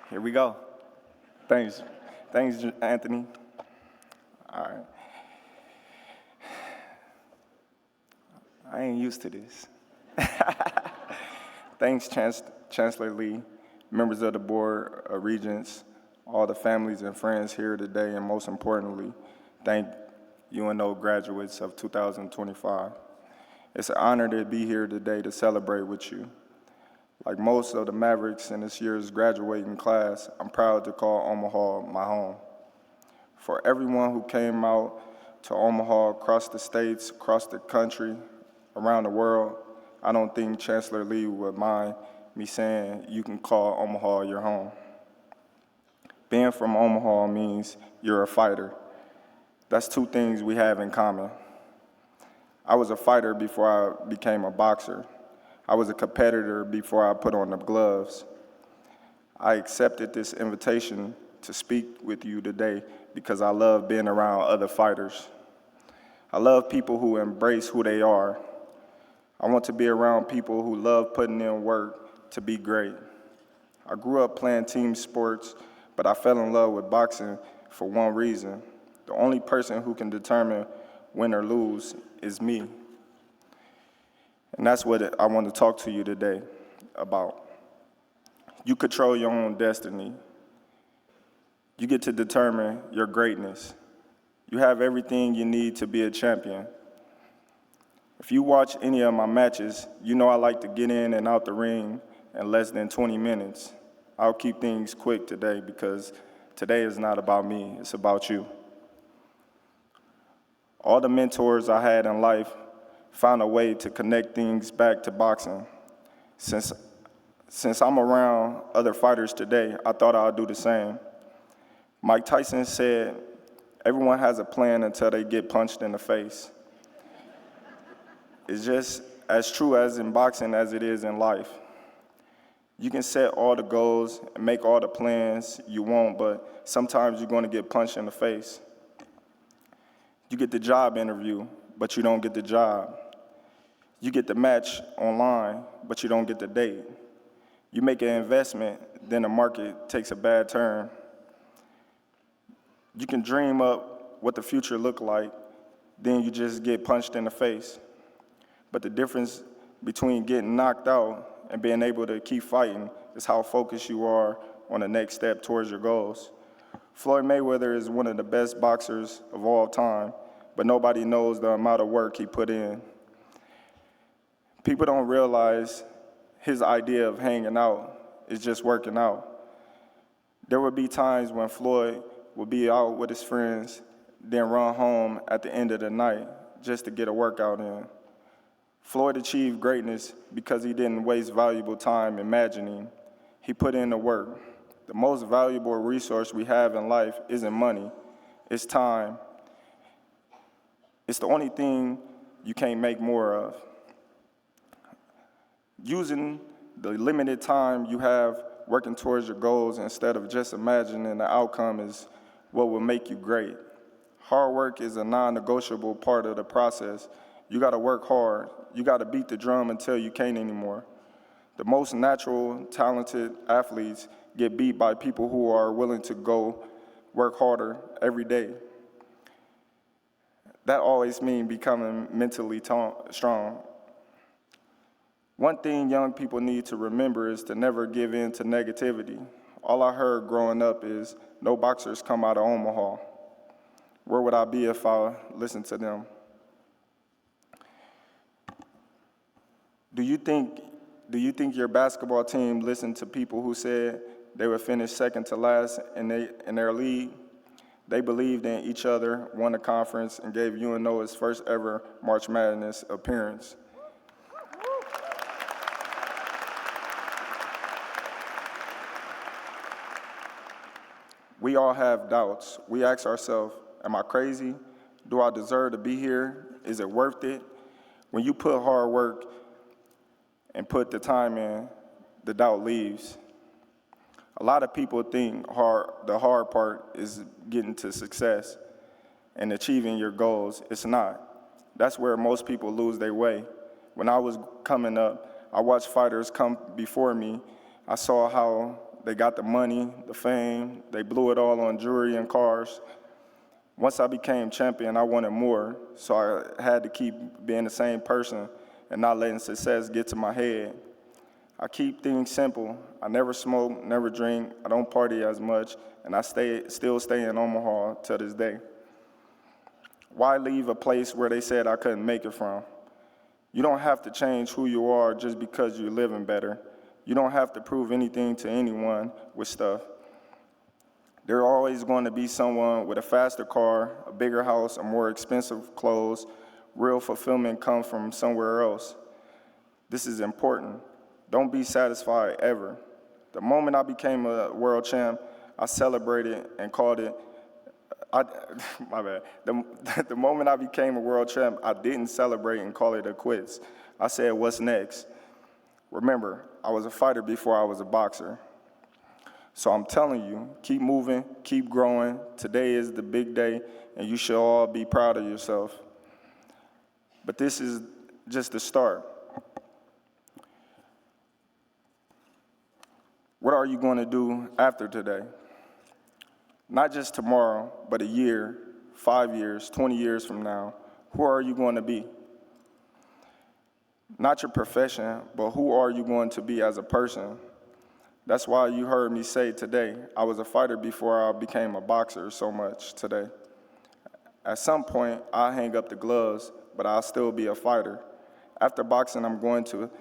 Here we go. Thanks. Thanks, Anthony. All right. I ain't used to this. Thanks, Chancellor Lee, members of the Board of Regents, all the families and friends here today, and most importantly, thank UNO graduates of 2025. It's an honor to be here today to celebrate with you. Like most of the Mavericks in this year's graduating class, I'm proud to call Omaha my home. For everyone who came out to Omaha across the states, across the country, around the world, I don't think Chancellor Lee would mind me saying you can call Omaha your home. Being from Omaha means you're a fighter. That's two things we have in common. I was a fighter before I became a boxer. I was a competitor before I put on the gloves. I accepted this invitation to speak with you today because I love being around other fighters. I love people who embrace who they are. I want to be around people who love putting in work to be great. I grew up playing team sports, but I fell in love with boxing for one reason. The only person who can determine win or lose is me. And that's what I want to talk to you today about. You control your own destiny. You get to determine your greatness. You have everything you need to be a champion. If you watch any of my matches, you know I like to get in and out the ring in less than 20 minutes. I'll keep things quick today because today is not about me, it's about you. All the mentors I had in life found a way to connect things back to boxing. Since I'm around other fighters today, I thought I'd do the same. Mike Tyson said, everyone has a plan until they get punched in the face. It's just as true as in boxing as it is in life. You can set all the goals and make all the plans you want, but sometimes you're going to get punched in the face. You get the job interview, but you don't get the job. You get the match online, but you don't get the date. You make an investment, then the market takes a bad turn. You can dream up what the future look like, then you just get punched in the face. But the difference between getting knocked out and being able to keep fighting is how focused you are on the next step towards your goals. Floyd Mayweather is one of the best boxers of all time, but nobody knows the amount of work he put in. People don't realize his idea of hanging out is just working out. There would be times when Floyd would be out with his friends, then run home at the end of the night just to get a workout in. Floyd achieved greatness because he didn't waste valuable time imagining. He put in the work. The most valuable resource we have in life isn't money, it's time. It's the only thing you can't make more of. Using the limited time you have working towards your goals instead of just imagining the outcome is what will make you great. Hard work is a non-negotiable part of the process. You gotta work hard. You gotta beat the drum until you can't anymore. The most natural, talented athletes get beat by people who are willing to go work harder every day. That always means becoming mentally strong. One thing young people need to remember is to never give in to negativity. All I heard growing up is, no boxers come out of Omaha. Where would I be if I listened to them? Do you think your basketball team listened to people who said they would finish second to last in their league? They believed in each other, won the conference, and gave UNO its first ever March Madness appearance. We all have doubts. We ask ourselves, am I crazy? Do I deserve to be here? Is it worth it? When you put hard work and put the time in, the doubt leaves. A lot of people think the hard part is getting to success and achieving your goals. It's not. That's where most people lose their way. When I was coming up, I watched fighters come before me. I saw how They got the money, the fame. They blew it all on jewelry and cars. Once I became champion, I wanted more, so I had to keep being the same person and not letting success get to my head. I keep things simple. I never smoke, never drink. I don't party as much, and I still stay in Omaha to this day. Why leave a place where they said I couldn't make it from? You don't have to change who you are just because you're living better. You don't have to prove anything to anyone with stuff. There's always going to be someone with a faster car, a bigger house, or more expensive clothes. Real fulfillment comes from somewhere else. This is important. Don't be satisfied ever. The moment I became a world champ, I celebrated and called it, my bad. The moment I became a world champ, I didn't celebrate and call it a quits. I said, what's next? Remember, I was a fighter before I was a boxer. So I'm telling you, keep moving, keep growing. Today is the big day, and you should all be proud of yourself. But this is just the start. What are you going to do after today? Not just tomorrow, but a year, 5 years, 20 years from now. Who are you going to be? Not your profession, but who are you going to be as a person? That's why you heard me say today, I was a fighter before I became a boxer so much today. At some point, I'll hang up the gloves, but I'll still be a fighter. After boxing, I'm going to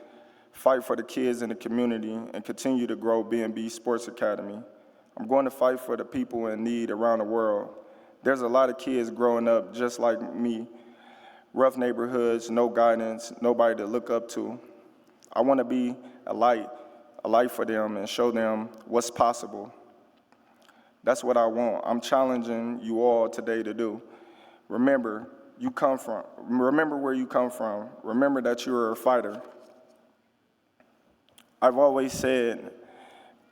fight for the kids in the community and continue to grow B&B Sports Academy. I'm going to fight for the people in need around the world. There's a lot of kids growing up just like me, rough neighborhoods, no guidance, nobody to look up to. I want to be a light for them and show them what's possible. That's what I want. I'm challenging you all today to do. Remember where you come from. Remember that you're a fighter. I've always said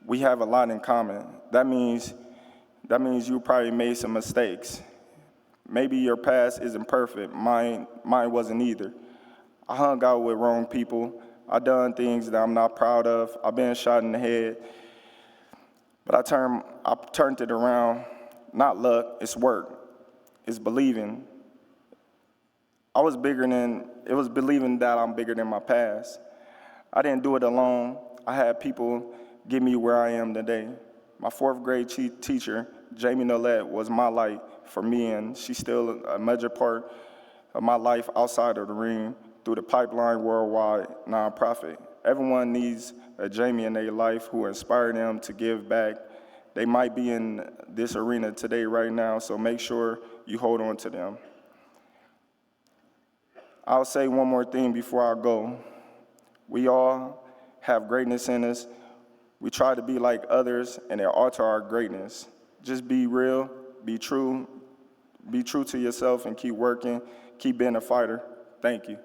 we have a lot in common. That means you probably made some mistakes. Maybe your past isn't perfect. Mine wasn't either. I hung out with wrong people. I done things that I'm not proud of. I've been shot in the head. But I turned it around. Not luck, it's work. It's believing. It was believing that I'm bigger than my past. I didn't do it alone. I had people get me where I am today. My fourth grade teacher, Jamie Nolet, was my light for me, and she's still a major part of my life outside of the ring through the Pipeline Worldwide nonprofit. Everyone needs a Jamie in their life who inspire them to give back. They might be in this arena today right now, so make sure you hold on to them. I'll say one more thing before I go. We all have greatness in us. We try to be like others, and they alter our greatness. Just be real, be true to yourself, and keep working, keep being a fighter. Thank you.